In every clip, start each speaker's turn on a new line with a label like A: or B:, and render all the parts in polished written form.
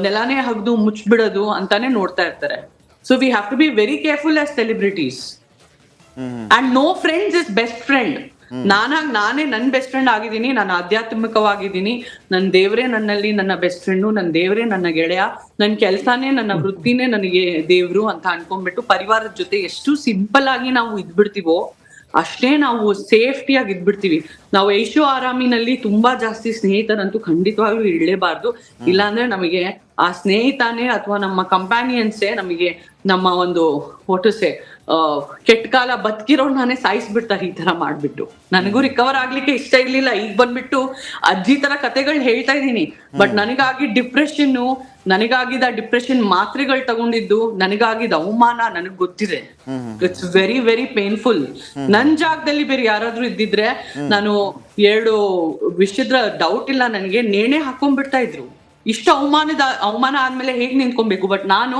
A: ನೆಲಾನೇ ಹಗ್ದು ಮುಚ್ಬಿಡೋದು ಅಂತಾನೆ ನೋಡ್ತಾ ಇರ್ತಾರೆ. So we have to be very careful as celebrities. And no friends is best friend. ನಾನೇ ನನ್ ಬೆಸ್ಟ್ ಫ್ರೆಂಡ್ ಆಗಿದ್ದೀನಿ, ನಾನು ಆಧ್ಯಾತ್ಮಿಕವಾಗಿದ್ದೀನಿ, ನನ್ನ ದೇವ್ರೆ ನನ್ನಲ್ಲಿ ನನ್ನ ಬೆಸ್ಟ್ ಫ್ರೆಂಡು, ನನ್ನ ದೇವ್ರೆ ನನ್ನ ಗೆಳೆಯ, ನನ್ನ ಕೆಲ್ಸಾನೇ ನನ್ನ ವೃತ್ತಿನೇ ನನಗೆ ದೇವ್ರು ಅಂತ ಅನ್ಕೊಂಡ್ಬಿಟ್ಟು ಪರಿವಾರದ ಜೊತೆ ಎಷ್ಟು ಸಿಂಪಲ್ ಆಗಿ ನಾವು ಇದ್ಬಿಡ್ತೀವೋ ಅಷ್ಟೇ ನಾವು ಸೇಫ್ಟಿಯಾಗಿ ಇದ್ಬಿಡ್ತೀವಿ. ನಾವು ಐಶೋ ಆರಾಮಿನಲ್ಲಿ ತುಂಬಾ ಜಾಸ್ತಿ ಸ್ನೇಹಿತರಂತೂ ಖಂಡಿತವಾಗ್ಲೂ ಇಡಲೇಬಾರ್ದು. ಇಲ್ಲಾಂದ್ರೆ ನಮಗೆ ಆ ಸ್ನೇಹಿತನೇ ಅಥವಾ ನಮ್ಮ ಕಂಪ್ಯಾನಿಯನ್ಸೇ ನಮಗೆ ನಮ್ಮ ಒಂದು ಒಟ್ಟುಸೆ ಕೆಟ್ಟ ಕಾಲ ಬದುಕಿರೋರ್ನೇ ಸಾಯಿಸ್ಬಿಡ್ತಾರೆ ಈ ತರ ಮಾಡ್ಬಿಟ್ಟು. ನನಗೂ ರಿಕವರ್ ಆಗ್ಲಿಕ್ಕೆ ಇಷ್ಟ ಇರ್ಲಿಲ್ಲ, ಈಗ ಬಂದ್ಬಿಟ್ಟು ಅಜ್ಜಿ ತರ ಕತೆಗಳು ಹೇಳ್ತಾ ಇದ್ದೀನಿ. ಬಟ್ ನನಗಾಗಿದ್ದ ಡಿಪ್ರೆಷನ್ ಮಾತ್ರೆಗಳು ತಗೊಂಡಿದ್ದು, ನನಗಾಗಿದ್ದ ಅವಮಾನ ನನಗ್ ಗೊತ್ತಿದೆ. It's very very painful. ನನ್ ಜಾಗದಲ್ಲಿ ಬೇರೆ ಯಾರಾದ್ರೂ ಇದ್ದಿದ್ರೆ ನಾನು 2 ವಿಷಯದ ಡೌಟ್ ಇಲ್ಲ ನನಗೆ ನೇಣೆ ಹಾಕೊಂಡ್ಬಿಡ್ತಾ ಇದ್ರು. ಇಷ್ಟು ಅವಮಾನ ಆದ್ಮೇಲೆ ಹೇಗ್ ನಿಂತ್ಕೊಬೇಕು. ಬಟ್ ನಾನು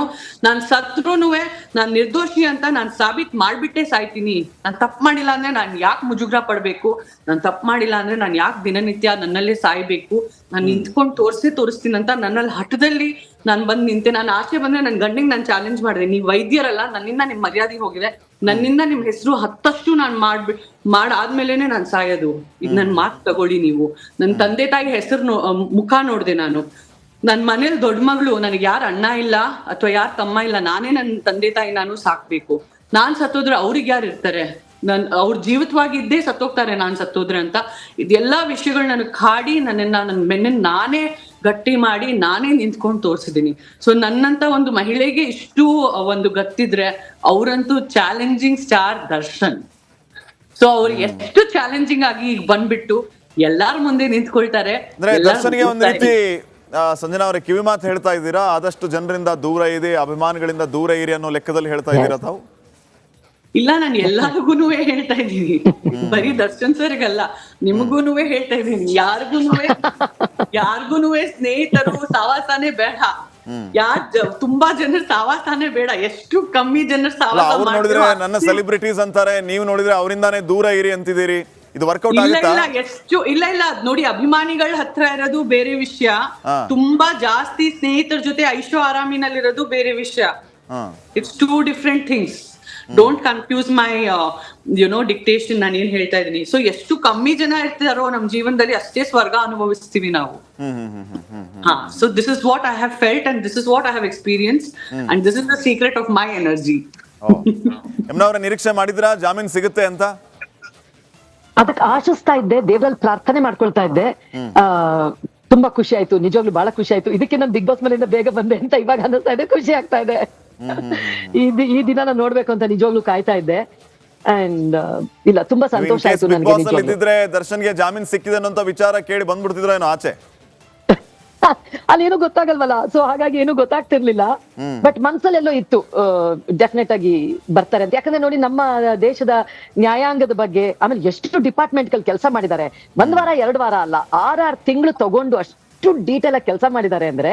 A: ಸತ್ರುನುವೆ ನಾನ್ ನಿರ್ದೋಷಿ ಅಂತ ನಾನ್ ಸಾಬೀತ್ ಮಾಡ್ಬಿಟ್ಟೆ ಸಾಯ್ತೀನಿ. ನಾನ್ ತಪ್ಪು ಮಾಡಿಲ್ಲ ಅಂದ್ರೆ ನಾನ್ ಯಾಕೆ ಮುಜುಗ್ರ ಪಡ್ಬೇಕು, ನಾನ್ ತಪ್ಪು ಮಾಡಿಲ್ಲ ಅಂದ್ರೆ ನಾನ್ ಯಾಕೆ ದಿನನಿತ್ಯ ನನ್ನಲ್ಲೇ ಸಾಯ್ಬೇಕು, ನಾನ್ ನಿಂತ್ಕೊಂಡು ತೋರಿಸ್ತೀನಿ ಅಂತ ನನ್ನಲ್ಲಿ ಹಠದಲ್ಲಿ ನಾನ್ ಬಂದ್ ನಿಂತೆ. ನಾನು ಆಚೆ ಬಂದ್ರೆ ನನ್ ಗಂಡಿಗೆ ನಾನ್ ಚಾಲೆಂಜ್ ಮಾಡಿದೆ, ನೀವ್ ವೈದ್ಯರಲ್ಲ, ನನ್ನಿಂದ ನಿಮ್ ಮರ್ಯಾದೆ ಹೋಗಿದೆ, ನನ್ನಿಂದ ನಿಮ್ ಹೆಸರು ಹತ್ತಷ್ಟು ನಾನ್ ಮಾಡಾದ್ಮೇಲೆನೆ ನಾನ್ ಸಾಯೋದು. ಇದ್ ನನ್ ಮಾತು ತಗೊಳ್ಳಿ ನೀವು. ನನ್ ತಂದೆ ತಾಯಿ ಹೆಸರು ಮುಖ ನೋಡ್ದೆ ನಾನು. ನನ್ ಮನೇಲಿ ದೊಡ್ಡ ಮಗಳು, ನನಗೆ ಯಾರು ಅಣ್ಣ ಇಲ್ಲ ಅಥವಾ ಯಾರು ತಮ್ಮ ಇಲ್ಲ, ನಾನೇ ನನ್ ತಂದೆ ತಾಯಿ ನಾನು ಸಾಕ್ಬೇಕು. ನಾನ್ ಸತ್ತೋದ್ರೆ ಅವ್ರಿಗೆ ಯಾರು ಇರ್ತಾರೆ, ಅವ್ರ ಜೀವಿತವಾಗಿದ್ದೇ ಸತ್ತೋಗ್ತಾರೆ ನಾನ್ ಸತ್ತೋದ್ರೆ ಅಂತ. ಇದೆಲ್ಲಾ ವಿಷಯಗಳು ನನಗ್ ಕಾಡಿ ನನ್ನ ಬೆನ್ನ ನಾನೇ ಗಟ್ಟಿ ಮಾಡಿ ನಾನೇ ನಿಂತ್ಕೊಂಡು ತೋರ್ಸಿದೀನಿ. ಸೊ ನನ್ನಂತ ಒಂದು ಮಹಿಳೆಗೆ ಇಷ್ಟು ಒಂದು ಗತ್ತಿದ್ರೆ ಅವ್ರಂತೂ ಚಾಲೆಂಜಿಂಗ್ ಸ್ಟಾರ್ ದರ್ಶನ್. ಸೊ ಅವ್ರು ಎಷ್ಟು ಚಾಲೆಂಜಿಂಗ್ ಆಗಿ ಈಗ ಬಂದ್ಬಿಟ್ಟು ಎಲ್ಲಾರ ಮುಂದೆ ನಿಂತ್ಕೊಳ್ತಾರೆ.
B: ದರ್ಶನ್ಗೆ ಒಂದು ರೀತಿ ಸಂಜನಾ ಅವರೇ ಕಿವಿ ಮಾತು ಹೇಳ್ತಾ ಇದ್ದೀರಾ, ಆದಷ್ಟು ಜನರಿಂದ ದೂರ ಇದೆ, ಅಭಿಮಾನಿಗಳಿಂದ ದೂರ ಇರಿ ಅನ್ನೋ ಲೆಕ್ಕದಲ್ಲಿ ಹೇಳ್ತಾ ಇದ್ದೀರಾ ತಾವು?
A: ಇಲ್ಲ, ನಾನು ಎಲ್ಲಾರ್ಗೂನು ಹೇಳ್ತಾ ಇದ್ದೀನಿ, ಬರೀ ದರ್ಶನ್ ಸರ್ಗಲ್ಲ, ನಿಮಗೂನು ಹೇಳ್ತಾ ಇದ್ದೀನಿ. ಯಾರ್ಗೂನು ಸ್ನೇಹಿತರು ಸಹವಾಸನೇ ಬೇಡ, ತುಂಬಾ ಜನರ ಸಹವಾಸನೇ ಬೇಡ, ಎಷ್ಟು ಕಮ್ಮಿ ಜನರ ಸಹವಾಸ.
B: ಅವ್ರು ನೋಡಿದ್ರೆ ನನ್ನ ಸೆಲೆಬ್ರಿಟೀಸ್ ಅಂತಾರೆ, ನೀವು ನೋಡಿದ್ರೆ ಅವರಿಂದಾನೇ ದೂರ ಇರಿ ಅಂತಿದ್ದೀರಿ. ಇದು ವರ್ಕೌಟ್ ಆಗುತ್ತಾ?
A: ಇಲ್ಲ ಅಭಿಮಾನಿಗಳ ಹತ್ರ ಇರೋದು ಬೇರೆ ವಿಷಯ, ತುಂಬಾ ಜಾಸ್ತಿ ಸ್ನೇಹಿತರ ಜೊತೆ ಐಶೋ ಆರಾಮಿನಲ್ಲಿರೋದು ಬೇರೆ ವಿಷಯ. It's 2 different things. Don't confuse my dictation. ನಾನು ಏನ್ ಹೇಳ್ತಾ ಇದೀನಿ, ಸೊ ಎಷ್ಟು ಕಮ್ಮಿ ಜನ ಇರ್ತಾರೋ ನಮ್ ಜೀವನದಲ್ಲಿ ಅಷ್ಟೇ ಸ್ವರ್ಗ ಅನುಭವಿಸ್ತೀವಿ ನಾವು. So this is what I have felt and this is what I have experience and this is the secret of my energy.
B: ಅವರ ನಿರೀಕ್ಷೆ ಮಾಡಿದ್ರಾ ಜಾಮೀನ್ ಸಿಗುತ್ತೆ ಅಂತ?
C: ಅದಕ್ಕೆ ಆಶಿಸ್ತಾ ಇದ್ದೆ, ದೇವರಲ್ಲಿ ಪ್ರಾರ್ಥನೆ ಮಾಡ್ಕೊಳ್ತಾ ಇದ್ದೆ. ತುಂಬಾ ಖುಷಿ ಆಯ್ತು, ನಿಜವಾಗ್ಲೂ ಬಹಳ ಖುಷಿ ಆಯ್ತು. ಇದಕ್ಕೆ ನಾನು ಬಿಗ್ ಬಾಸ್ ಮನೆಯಿಂದ ಬೇಗ ಬಂದೆ ಅಂತ ಇವಾಗ ಅನ್ನಿಸ್ತಾ ಇದೆ, ಖುಷಿ ಆಗ್ತಾ ಇದೆ. ಈ ದಿನ ನಾನು ನೋಡ್ಬೇಕು ಅಂತ ನಿಜವಾಗ್ಲೂ ಕಾಯ್ತಾ ಇದ್ದೆ. ಅಂಡ್ ಇಲ್ಲ, ತುಂಬಾ ಸಂತೋಷ ಆಯ್ತು ನನಗೆ.
B: ದರ್ಶನ್ಗೆ ಜಾಮೀನ್ ಸಿಕ್ಕಿದೆ ಅನ್ನೋ ವಿಚಾರ ಕೇಳಿ ಬಂದ್ಬಿಡ್ತಿದ್ರು ಏನೋ ಆಚೆ?
C: ಅಲ್ಲೇನು ಗೊತ್ತಾಗಲ್ವಲ್ಲ, ಸೊ ಹಾಗಾಗಿ ಏನು ಗೊತ್ತಾಗ್ತಿರ್ಲಿಲ್ಲ. ಬಟ್ ಮನ್ಸಲ್ಲೆಲ್ಲೋ ಇತ್ತು ಡೆಫಿನೆಟ್ ಆಗಿ ಬರ್ತಾರೆ ಅಂತ. ಯಾಕಂದ್ರೆ ನೋಡಿ, ನಮ್ಮ ದೇಶದ ನ್ಯಾಯಾಂಗದ ಬಗ್ಗೆ, ಆಮೇಲೆ ಎಷ್ಟು ಡಿಪಾರ್ಟ್ಮೆಂಟ್ ಗಳು ಕೆಲಸ ಮಾಡಿದ್ದಾರೆ. 1 ವಾರ 2 ವಾರ ಅಲ್ಲ, 6 ತಿಂಗಳು ತಗೊಂಡು ಅಷ್ಟು ಡೀಟೇಲ್ ಆಗಿ ಕೆಲಸ ಮಾಡಿದ್ದಾರೆ ಅಂದ್ರೆ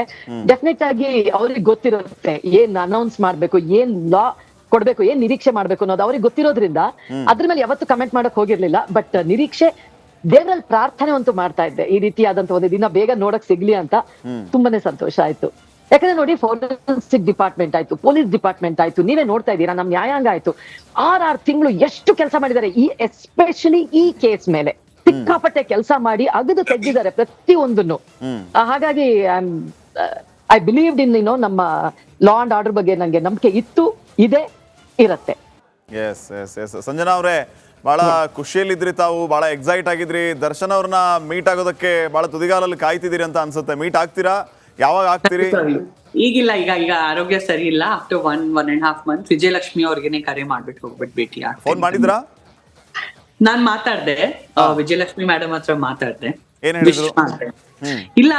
C: ಡೆಫಿನೆಟ್ ಆಗಿ ಅವ್ರಿಗೆ ಗೊತ್ತಿರುತ್ತೆ ಏನ್ ಅನೌನ್ಸ್ ಮಾಡ್ಬೇಕು, ಏನ್ ಲಾ ಕೊಡ್ಬೇಕು, ಏನ್ ನಿರೀಕ್ಷೆ ಮಾಡ್ಬೇಕು ಅನ್ನೋದು ಅವ್ರಿಗೆ ಗೊತ್ತಿರೋದ್ರಿಂದ ಅದ್ರ ಮೇಲೆ ಯಾವತ್ತು ಕಮೆಂಟ್ ಮಾಡಕ್ ಹೋಗಿರ್ಲಿಲ್ಲ. ಬಟ್ ನಿರೀಕ್ಷೆ, ದೇವರಲ್ಲಿ ಪ್ರಾರ್ಥನೆ ಅಂತೂ ಮಾಡ್ತಾ ಇದ್ದೆ, ಈ ರೀತಿಯಾದಂತ ಒಂದು ದಿನ ಬೇಗ ನೋಡಕ್ ಸಿಗ್ಲಿ ಅಂತ. ತುಂಬಾನೇ ಸಂತೋಷ ಆಯ್ತು. ಯಾಕಂದ್ರೆ ನೋಡಿ, ಫೋರೆನ್ಸಿಕ್ ಡಿಪಾರ್ಟ್ಮೆಂಟ್ ಆಯ್ತು, ಪೊಲೀಸ್ ಡಿಪಾರ್ಟ್ಮೆಂಟ್ ಆಯ್ತು, ನೀವೇ ನೋಡ್ತಾ ಇದ್ದೀರಾ, ನಮ್ ನ್ಯಾಯಾಂಗ ಆಯ್ತು, 6 ತಿಂಗಳು ಎಷ್ಟು ಕೆಲಸ ಮಾಡಿದ್ದಾರೆ. ಎಸ್ಪೆಷಲಿ ಈ ಕೇಸ್ ಮೇಲೆ ಸಿಕ್ಕಾಪಟ್ಟೆ ಕೆಲಸ ಮಾಡಿ ಅಗದು ತೆಗೆದಿದ್ದಾರೆ ಪ್ರತಿಯೊಂದನ್ನು. ಹಾಗಾಗಿ ಐ ಬಿಲೀವ್ಡ್ ಇನ್ ನಮ್ಮ ಲಾ ಅಂಡ್ ಆರ್ಡರ್ ಬಗ್ಗೆ ನಂಗೆ ನಂಬಿಕೆ ಇತ್ತು, ಇದೆ, ಇರತ್ತೆ.
B: ಸಂಜನಾ ಅವರೇ, ಬಹಳ ಖುಷಿಯಲ್ಲಿದ್ರಿ ತಾವು, ಬಹಳ ಎಕ್ಸೈಟ್ ಆಗಿದ್ರಿ. ದರ್ಶನ್ ಅವ್ರನ್ನ ಮೀಟ್ ಆಗೋದಕ್ಕೆ ಬಹಳ ತುದಿಗಾಲಲ್ಲಿ ಕಾಯ್ತಿದ್ದೀರಿ ಅಂತ ಅನ್ಸುತ್ತೆ. ಮೀಟ್ ಆಗ್ತೀರಾ? ಯಾವಾಗ ಆಗ್ತೀರಿ?
A: ಈಗಿಲ್ಲ, ಈಗ ಆರೋಗ್ಯ ಸರಿ ಇಲ್ಲ. ಆಫ್ಟರ್ 1.5 ಮಂತ್ ವಿಜಯಲಕ್ಷ್ಮಿ ಅವ್ರಿಗೆನೆ ಕರೆ ಮಾಡ್ಬಿಟ್ಟು ಹೋಗ್ಬಿಟ್ಟು ಭೇಟಿ ಆಗ.
B: ಫೋನ್ ಮಾಡಿದ್ರಾ?
A: ನಾನ್ ಮಾತಾಡ್ದೆ, ವಿಜಯಲಕ್ಷ್ಮಿ ಮೇಡಮ್ ಹತ್ರ ಮಾತಾಡ್ದೆ.
B: ಏನ್ ಹೇಳಿದ್ರು?
A: ಇಲ್ಲ,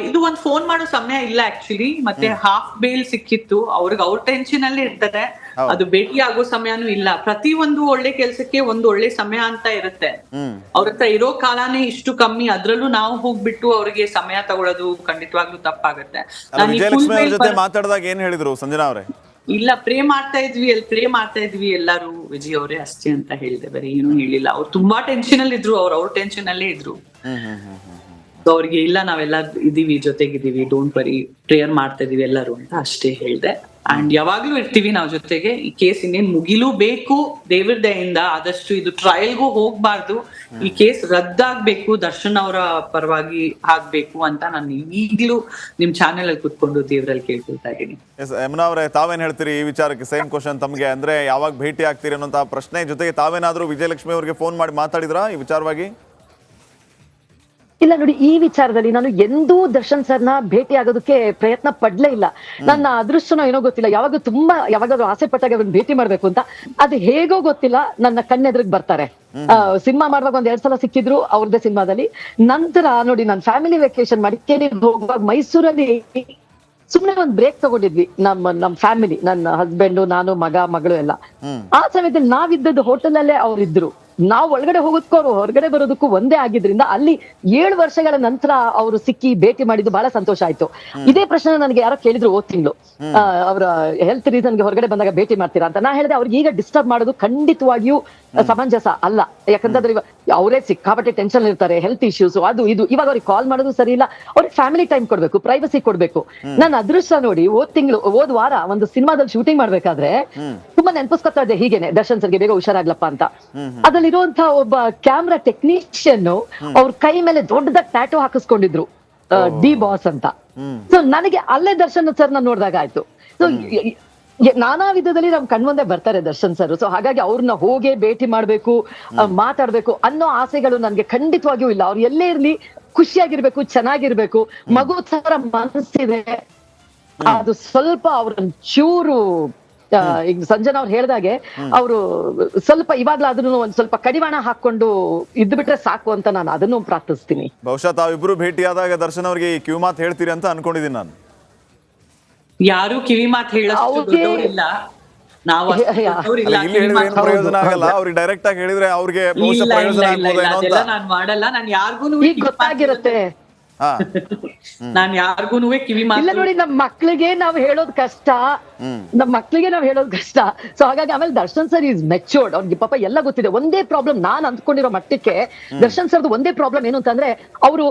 A: ಇದು ಒಂದ್ ಫೋನ್ ಮಾಡೋ ಸಮಯ ಇಲ್ಲ ಆಕ್ಚುಲಿ. ಮತ್ತೆ ಹಾಫ್ ಬೇಲ್ ಸಿಕ್ಕಿತ್ತು ಅವ್ರಿಗೆ, ಅವ್ರ ಟೆನ್ಷನ್ ಅಲ್ಲೇ ಇರ್ತಾರೆ. ಅದು ಭೇಟಿ ಆಗೋ ಸಮಯನೂ ಇಲ್ಲ. ಪ್ರತಿ ಒಂದು ಒಳ್ಳೆ ಕೆಲ್ಸಕ್ಕೆ ಒಂದು ಒಳ್ಳೆ ಸಮಯ ಅಂತ ಇರುತ್ತೆ. ಅವ್ರ ಹತ್ರ ಇರೋ ಕಾಲನೇ ಇಷ್ಟು ಕಮ್ಮಿ, ಅದ್ರಲ್ಲೂ ನಾವು ಹೋಗ್ಬಿಟ್ಟು ಅವ್ರಿಗೆ ಸಮಯ ತಗೊಳ್ಳೋದು ಖಂಡಿತವಾಗ್ಲೂ ತಪ್ಪಾಗತ್ತೆ.
B: ಮಾತಾಡಿದಾಗ ಏನ್ ಹೇಳಿದ್ರು ಸಂಜನಾ ಅವರೇ?
A: ಇಲ್ಲ, ಪ್ರೇ ಮಾಡ್ತಾ ಇದ್ವಿ ಎಲ್ಲಾರು, ವಿಜಯ್ ಅವರೇ ಅಷ್ಟೇ ಅಂತ ಹೇಳಿದೆ, ಬರೀ ಏನು ಹೇಳಿಲ್ಲ. ಅವ್ರು ತುಂಬಾ ಟೆನ್ಷನ್ ಅಲ್ಲಿ ಇದ್ರು, ಅವ್ರ ಟೆನ್ಷನ್ ಅಲ್ಲೇ ಇದ್ರು. ಸೊ ಅವ್ರಿಗೆ ಇಲ್ಲ ನಾವೆಲ್ಲ ಇದೀವಿ, ಜೊತೆಗಿದೀವಿ, ಡೋಂಟ್ ವರಿ, ಪ್ರೇಯರ್ ಮಾಡ್ತಾ ಇದೀವಿ ಎಲ್ಲರೂ ಅಂತ ಅಷ್ಟೇ ಹೇಳ್ದೆ. ಅಂಡ್ ಯಾವಾಗ್ಲೂ ಇರ್ತೀವಿ ನಾವ್ ಜೊತೆಗೆ. ಈ ಕೇಸ್ ಇನ್ನೇನ್ ಮುಗಿಲೂ ಬೇಕು ದೇವ್ರ ದಯೆಯಿಂದ. ಆದಷ್ಟು ಇದು ಟ್ರಯಲ್ಗೂ ಹೋಗ್ಬಾರ್ದು, ಈ ಕೇಸ್ ರದ್ದಾಗ್ಬೇಕು, ದರ್ಶನ್ ಅವರ ಪರವಾಗಿ ಆಗ್ಬೇಕು ಅಂತ ನಾನು ಈಗ್ಲೂ ನಿಮ್ ಚಾನೆಲ್ ಅಲ್ಲಿ ಕುತ್ಕೊಂಡು ದೇವ್ರಲ್ಲಿ ಕೇಳ್ಕೊಳ್ತಾ ಇದ್ದೀನಿ.
B: ಯಮುನಾ ಅವರೇ, ತಾವೇನ್ ಹೇಳ್ತೀರಿ ಈ ವಿಚಾರಕ್ಕೆ? ಸೇಮ್ ಕ್ವಶನ್ ತಮ್ಗೆ, ಅಂದ್ರೆ ಯಾವಾಗ ಭೇಟಿ ಆಗ್ತೀರಿ ಅನ್ನೋಂಥ ಪ್ರಶ್ನೆ ಜೊತೆಗೆ ತಾವೇನಾದ್ರೂ ವಿಜಯಲಕ್ಷ್ಮಿ ಅವರಿಗೆ ಫೋನ್ ಮಾಡಿ ಮಾತಾಡಿದ್ರಾ ಈ ವಿಚಾರವಾಗಿ?
C: ಇಲ್ಲ ನೋಡಿ, ಈ ವಿಚಾರದಲ್ಲಿ ನಾನು ಎಂದೂ ದರ್ಶನ್ ಸರ್ನ ಭೇಟಿ ಆಗೋದಕ್ಕೆ ಪ್ರಯತ್ನ ಪಡ್ಲೇ ಇಲ್ಲ. ನನ್ನ ಅದೃಷ್ಟನೋ ಏನೋ ಗೊತ್ತಿಲ್ಲ, ಯಾವಾಗಾದ್ರೂ ಆಸೆ ಪಟ್ಟಾಗ ಅವ್ರನ್ನ ಭೇಟಿ ಮಾಡ್ಬೇಕು ಅಂತ, ಅದು ಹೇಗೋ ಗೊತ್ತಿಲ್ಲ, ನನ್ನ ಕಣ್ಣೆದ್ರಿಗೆ ಬರ್ತಾರೆ. ಸಿನಿಮಾ ಮಾಡುವಾಗ 2 ಸಲ ಸಿಕ್ಕಿದ್ರು ಅವ್ರದ್ದೇ ಸಿನಿಮಾದಲ್ಲಿ. ನಂತರ ನೋಡಿ, ನಾನು ಫ್ಯಾಮಿಲಿ ವೆಕೇಶನ್ ಮಡಿಕೇರಿಗೆ ಹೋಗುವಾಗ ಮೈಸೂರಲ್ಲಿ ಸುಮ್ನೆ ಒಂದ್ ಬ್ರೇಕ್ ತಗೊಂಡಿದ್ವಿ, ನಮ್ ಫ್ಯಾಮಿಲಿ, ನನ್ನ ಹಸ್ಬೆಂಡ್, ನಾನು, ಮಗಳು ಎಲ್ಲ. ಆ ಸಮಯದಲ್ಲಿ ನಾವಿದ್ದದ್ದು ಹೋಟೆಲ್ ಅಲ್ಲೇ ಅವ್ರಿದ್ರು. ನಾವು ಒಳಗಡೆ ಹೋಗೋದಕ್ಕೂ ಅವ್ರು ಹೊರಗಡೆ ಬರೋದಕ್ಕೂ ಒಂದೇ ಆಗಿದ್ರಿಂದ ಅಲ್ಲಿ 7 ವರ್ಷಗಳ ನಂತರ ಅವರು ಸಿಕ್ಕಿ ಭೇಟಿ ಮಾಡಿದ್ದು ಬಹಳ ಸಂತೋಷ ಆಯ್ತು. ಇದೇ ಪ್ರಶ್ನೆ ನನಗೆ ಯಾರೋ ಕೇಳಿದ್ರು ಹೋದ್ ತಿಂಗಳು, ಅವರ ಹೆಲ್ತ್ ರೀಸನ್ಗೆ ಹೊರಗಡೆ ಬಂದಾಗ ಭೇಟಿ ಮಾಡ್ತೀರಾ ಅಂತ. ನಾ ಹೇಳಿದೆ, ಅವ್ರಿಗೆ ಈಗ ಡಿಸ್ಟರ್ಬ್ ಮಾಡೋದು ಖಂಡಿತವಾಗಿಯೂ ಸಮಂಜಸ ಅಲ್ಲ. ಯಾಕಂತಂದ್ರೆ ಅವರೇ ಸಿಕ್ಕಾಪಟ್ಟೆ ಟೆನ್ಷನ್ ಇರ್ತಾರೆ, ಹೆಲ್ತ್ ಇಶ್ಯೂಸ್, ಅದು ಇದು. ಇವಾಗ ಅವ್ರಿಗೆ ಕಾಲ್ ಮಾಡೋದು ಸರಿ ಇಲ್ಲ. ಅವ್ರಿಗೆ ಫ್ಯಾಮಿಲಿ ಟೈಮ್ ಕೊಡ್ಬೇಕು, ಪ್ರೈವಸಿ ಕೊಡ್ಬೇಕು. ನನ್ನ ಅದೃಷ್ಟ ನೋಡಿ, ಹೋದ್ ವಾರ ಒಂದು ಸಿನಿಮಾದಲ್ಲಿ ಶೂಟಿಂಗ್ ಮಾಡ್ಬೇಕಾದ್ರೆ ತುಂಬಾ ನೆನಪಿಸ್ಕೊತಾ ಇದ್ದೆ ಹೀಗೇನೆ, ದರ್ಶನ್ ಸರ್ಗೆ ಬೇಗ ಹುಷಾರಾಗ್ಲಪ್ಪ ಅಂತ. ಅದ್ರಲ್ಲಿರುವಂತಹ ಒಬ್ಬ ಕ್ಯಾಮ್ರಾ ಟೆಕ್ನಿಷಿಯನ್ ಅವ್ರ ಕೈ ಮೇಲೆ ದೊಡ್ಡದಾಗಿ ಟ್ಯಾಟೂ ಹಾಕಿಸ್ಕೊಂಡಿದ್ರು, ಡಿ ಬಾಸ್ ಅಂತ. ಸೊ ನನಗೆ ಅಲ್ಲೇ ದರ್ಶನ್ ಸರ್ನ ನೋಡಿದಾಗ ಆಯ್ತು. ಸೊ ನಾನಾ ವಿಧದಲ್ಲಿ ನಮ್ ಕಣ್ಮುಂದೆ ಬರ್ತಾರೆ ದರ್ಶನ್ ಸರ್. ಸೊ ಹಾಗಾಗಿ ಅವ್ರನ್ನ ಹೋಗಿ ಭೇಟಿ ಮಾಡ್ಬೇಕು, ಮಾತಾಡ್ಬೇಕು ಅನ್ನೋ ಆಸೆಗಳು ನನ್ಗೆ ಖಂಡಿತವಾಗಿಯೂ ಇಲ್ಲ. ಅವ್ರು ಎಲ್ಲೇ ಇರ್ಲಿ ಖುಷಿಯಾಗಿರ್ಬೇಕು, ಚೆನ್ನಾಗಿರ್ಬೇಕು. ಮಗು ತರ ಮನಸ್ಸಿದೆ, ಅದು ಸ್ವಲ್ಪ ಅವ್ರನ್ನ ಚೂರು ಈಗ ಸಂಜನಾ ಅವ್ರು ಹೇಳ್ದಾಗೆ ಅವರು ಸ್ವಲ್ಪ ಇವಾಗ್ಲಾದ್ರೂ ಒಂದ್ ಸ್ವಲ್ಪ ಕಡಿವಾಣ ಹಾಕೊಂಡು ಇದ್ದು ಬಿಟ್ರೆ ಸಾಕು ಅಂತ ನಾನು ಅದನ್ನು ಪ್ರಾರ್ಥಿಸ್ತೀನಿ.
B: ಬಹುಶಃ ತಾವಿಬ್ರು ಭೇಟಿಯಾದಾಗ ದರ್ಶನ್ ಅವ್ರಿಗೆ ಈ ಕಿವಿ ಮಾತು ಹೇಳ್ತೀರಿ ಅಂತ ಅನ್ಕೊಂಡಿದ್ದೀನಿ ನಾನು.
A: ಯಾರು ಕಿವಿ ಮಾತು ಹೇಳೋಷ್ಟು ದೊಡ್ಡವರಿಲ್ಲ, ನಾವು
B: ಪ್ರಯೋಜನ ಆಗಲ್ಲ. ಅವ್ರಿಗೆ ಡೈರೆಕ್ಟ್ ಆಗಿ ಹೇಳಿದ್ರೆ ಅವ್ರಿಗೆ ಪ್ರಯೋಜನ ಆಗ್ಬೋದೇನೋ ಅಂತ
A: ನಾನು ಮಾಡಲ್ಲ. ನಾನು ಯಾರಿಗೂ
C: ಈಗ ಗೊತ್ತಾಗಿರುತ್ತೆ,
A: ನಾನ್ ಯಾರಿಗೂನು ಕಿವಿ ಮಾತು
C: ಇಲ್ಲ ನೋಡಿ, ನಮ್ ಮಕ್ಳಿಗೆ ನಾವ್ ಹೇಳೋದ್ ಕಷ್ಟ, ಸೊ ಹಾಗಾಗಿ ಆಮೇಲೆ ದರ್ಶನ್ ಸರ್ ಈಸ್ ಮೆಚೂರ್ಡ್. ಅವ್ರಿಗೆ ಪಾಪ ಎಲ್ಲ ಗೊತ್ತಿದೆ. ಒಂದೇ ಪ್ರಾಬ್ಲಮ್ ನಾನ್ ಅಂದ್ಕೊಂಡಿರೋ ಮಟ್ಟಕ್ಕೆ ದರ್ಶನ್ ಸರ್ದು ಒಂದೇ ಪ್ರಾಬ್ಲಮ್ ಏನು ಅಂತಂದ್ರೆ, ಅವರು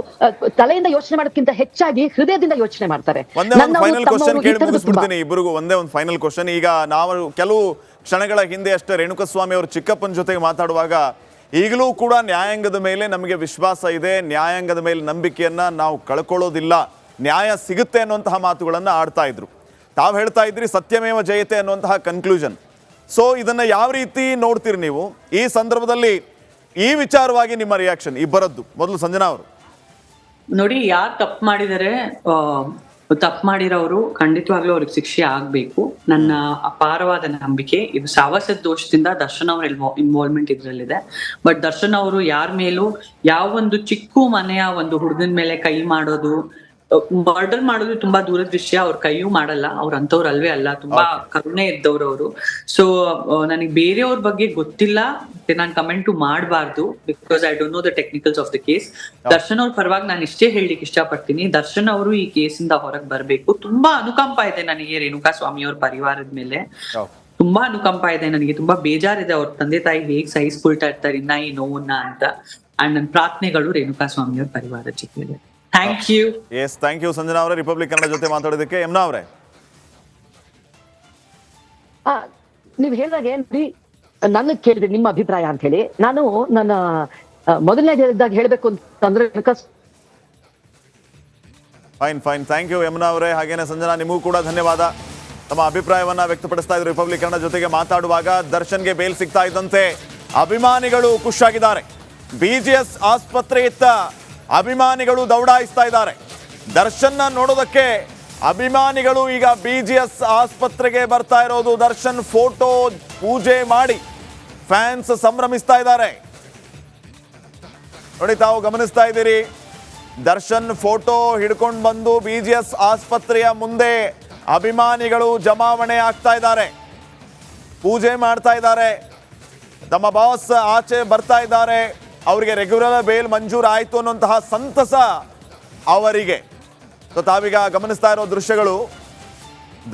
C: ತಲೆಯಿಂದ ಯೋಚನೆ ಮಾಡೋದಕ್ಕಿಂತ ಹೆಚ್ಚಾಗಿ ಹೃದಯದಿಂದ ಯೋಚನೆ ಮಾಡ್ತಾರೆ.
B: ಫೈನಲ್ ಕ್ವಶನ್ ಕೇಳಿ ಮುಗಿಸ್ಬಿಡ್ತೀನಿ ಇಬ್ಬರಿಗೂ. ಒಂದೇ ಒಂದು ಫೈನಲ್ ಕ್ವಶನ್. ಈಗ ನಾವು ಕೆಲವು ಕ್ಷಣಗಳ ಹಿಂದೆ ಅಷ್ಟೇ ರೇಣುಕಸ್ವಾಮಿ ಅವರು ಚಿಕ್ಕಪ್ಪನ ಜೊತೆಗೆ ಮಾತಾಡುವಾಗ, ಈಗಲೂ ಕೂಡ ನ್ಯಾಯಾಂಗದ ಮೇಲೆ ನಮಗೆ ವಿಶ್ವಾಸ ಇದೆ, ನ್ಯಾಯಾಂಗದ ಮೇಲೆ ನಂಬಿಕೆಯನ್ನ ನಾವು ಕಳ್ಕೊಳ್ಳೋದಿಲ್ಲ, ನ್ಯಾಯ ಸಿಗುತ್ತೆ ಅನ್ನುವಂತಹ ಮಾತುಗಳನ್ನು ಆಡ್ತಾ ಇದ್ರು. ತಾವು ಹೇಳ್ತಾ ಇದ್ರಿ ಸತ್ಯಮೇವ ಜಯತೆ ಅನ್ನುವಂತಹ ಕನ್ಕ್ಲೂಷನ್. ಸೊ ಇದನ್ನ ಯಾವ ರೀತಿ ನೋಡ್ತೀರಿ ನೀವು ಈ ಸಂದರ್ಭದಲ್ಲಿ? ಈ ವಿಚಾರವಾಗಿ ನಿಮ್ಮ ರಿಯಾಕ್ಷನ್ ಇಬ್ಬರದ್ದು. ಮೊದಲು ಸಂಜನಾ ಅವರು.
A: ನೋಡಿ, ಯಾರು ತಪ್ಪು ಮಾಡಿದರೆ, ತಪ್ಪು ಮಾಡಿರೋರು ಖಂಡಿತವಾಗ್ಲೂ ಅವ್ರಿಗೆ ಶಿಕ್ಷೆ ಆಗ್ಬೇಕು. ನನ್ನ ಅಪಾರವಾದ ನಂಬಿಕೆ. ಇದು ಸಾವಸದ ದೋಷದಿಂದ ದರ್ಶನ್ ಅವ್ರ ಇನ್ವಾಲ್ವ್ಮೆಂಟ್ ಇದ್ರಲ್ಲಿದೆ. ಬಟ್ ದರ್ಶನ್ ಅವರು ಯಾರ ಮೇಲೂ ಯಾವ ಒಂದು ಚಿಕ್ಕ ಮನೆಯ ಒಂದು ಹುಡುಗನ ಮೇಲೆ ಕೈ ಮಾಡೋದು, ಮರ್ಡರ್ ಮಾಡೋದು ತುಂಬಾ ದೂರದ ವಿಷಯ. ಅವ್ರ ಕೈಯೂ ಮಾಡಲ್ಲ, ಅವ್ರ ಅಂತವ್ರು ಅಲ್ವೇ ಅಲ್ಲ, ತುಂಬಾ ಕರುಣೆ ಇದ್ದವ್ರು ಅವರು. ಸೊ ನನಗೆ ಬೇರೆಯವ್ರ ಬಗ್ಗೆ ಗೊತ್ತಿಲ್ಲ, ನಾನು ಕಮೆಂಟ್ ಮಾಡಬಾರ್ದು, because I don't know the technicals of the case. Darshan ಅವ್ರ ಪರವಾಗಿ ನಾನು ಇಷ್ಟೇ ಹೇಳಲಿಕ್ಕೆ ಇಷ್ಟಪಡ್ತೀನಿ, ದರ್ಶನ್ ಅವರು ಈ ಕೇಸಿಂದ ಹೊರಗೆ ಬರ್ಬೇಕು. ತುಂಬಾ ಅನುಕಂಪ ಇದೆ ನನಗೆ ರೇಣುಕಾ ಸ್ವಾಮಿ ಅವ್ರ ಪರಿವಾರದ ಮೇಲೆ, ತುಂಬಾ ಅನುಕಂಪ ಇದೆ ನನಗೆ. ತುಂಬಾ ಬೇಜಾರಿದೆ ಅವ್ರ ತಂದೆ ತಾಯಿ ಹೇಗ್ ಸಹಿಸ್ಕೊಳ್ತಾ ಇರ್ತಾರೆ ಇನ್ನ ಈ ನೋವನ್ನ ಅಂತ. ಅಂಡ್ ನನ್ನ ಪ್ರಾರ್ಥನೆಗಳು ರೇಣುಕಾ ಸ್ವಾಮಿ ಅವ್ರ ಪರಿವಾರದ ಜೊತೆ. Thank you.
B: Yes, thank you Sanjana ಅವರೇ, ರಿಪಬ್ಲಿಕ್ ಕನ್ನಡ ಜೊತೆ ಮಾತಾಡೋದಕ್ಕೆ. ಯಮುನಾ ಅವರೇ,
C: ನೀವ್ ಹೇಳಿದಾಗ ಏನ್ರಿ, ನನಗ್ ಕೇಳಿದ್ರಿ ನಿಮ್ಮ ಅಭಿಪ್ರಾಯ ಅಂತ ಹೇಳಿ. ನಾನು ನನ್ನ ಮೊದಲನೇ ಹೇಳಿದಾಗ ಹೇಳ್ಬೇಕು ಅಂತಂದ್ರೆ,
B: fine fine, thank you Yamuna ಅವರೇ. ಹಾಗೇನೆ ಸಂಜನಾ, ನಿಮಗೂ ಕೂಡ ಧನ್ಯವಾದ. ತಮ್ಮ ಅಭಿಪ್ರಾಯವನ್ನ ವ್ಯಕ್ತಪಡಿಸ್ತಾ ಇದ್ರು ರಿಪಬ್ಲಿಕ್ ಕನ್ನಡ ಜೊತೆಗೆ ಮಾತಾಡುವಾಗ. ದರ್ಶನ್ಗೆ ಬೇಲ್ ಸಿಗ್ತಾ ಇದ್ದಂತೆ ಅಭಿಮಾನಿಗಳು ಖುಷಿಯಾಗಿದ್ದಾರೆ. BGS ಆಸ್ಪತ್ರೆಯತ್ತ ಅಭಿಮಾನಿಗಳು ದೌಡಾಯಿಸ್ತಾ ಇದ್ದಾರೆ. ದರ್ಶನ್ನ ನೋಡೋದಕ್ಕೆ ಅಭಿಮಾನಿಗಳು ಈಗ BGS ಆಸ್ಪತ್ರೆಗೆ ಬರ್ತಾ ಇರೋದು. ದರ್ಶನ್ ಫೋಟೋ ಪೂಜೆ ಮಾಡಿ ಫ್ಯಾನ್ಸ್ ಸಂಭ್ರಮಿಸ್ತಾ ಇದ್ದಾರೆ. ನೋಡಿ, ತಾವು ಗಮನಿಸ್ತಾ ಇದ್ದೀರಿ, ದರ್ಶನ್ ಫೋಟೋ ಹಿಡ್ಕೊಂಡು ಬಂದು BGS ಆಸ್ಪತ್ರೆಯ ಮುಂದೆ ಅಭಿಮಾನಿಗಳು ಜಮಾವಣೆ ಆಗ್ತಾ ಇದ್ದಾರೆ, ಪೂಜೆ ಮಾಡ್ತಾ ಇದ್ದಾರೆ. ತಮ್ಮ ಬಾಸ್ ಆಚೆ ಬರ್ತಾ ಇದ್ದಾರೆ, ಅವರಿಗೆ ರೆಗ್ಯುಲರ್ ಬೇಲ್ ಮಂಜೂರು ಆಯಿತು ಅನ್ನುವಂತಹ ಸಂತಸ ಅವರಿಗೆ. ಸೊ ತಾವೀಗ ಗಮನಿಸ್ತಾ ಇರೋ ದೃಶ್ಯಗಳು,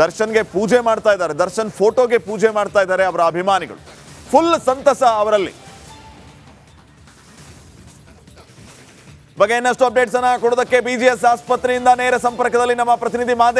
B: ದರ್ಶನ್ಗೆ ಪೂಜೆ ಮಾಡ್ತಾ ಇದ್ದಾರೆ, ದರ್ಶನ್ ಫೋಟೋಗೆ ಪೂಜೆ ಮಾಡ್ತಾ ಇದ್ದಾರೆ ಅವರ ಅಭಿಮಾನಿಗಳು. ಫುಲ್ ಸಂತಸ ಅವರಲ್ಲಿ. ಬಗ್ಗೆ ಇನ್ನಷ್ಟು ಅಪ್ಡೇಟ್ಸ್ ಅನ್ನ ಕೊಡೋದಕ್ಕೆ BGS ಆಸ್ಪತ್ರೆಯಿಂದ ನೇರ ಸಂಪರ್ಕದಲ್ಲಿ ನಮ್ಮ ಪ್ರತಿನಿಧಿ ಮಾದೇಶ್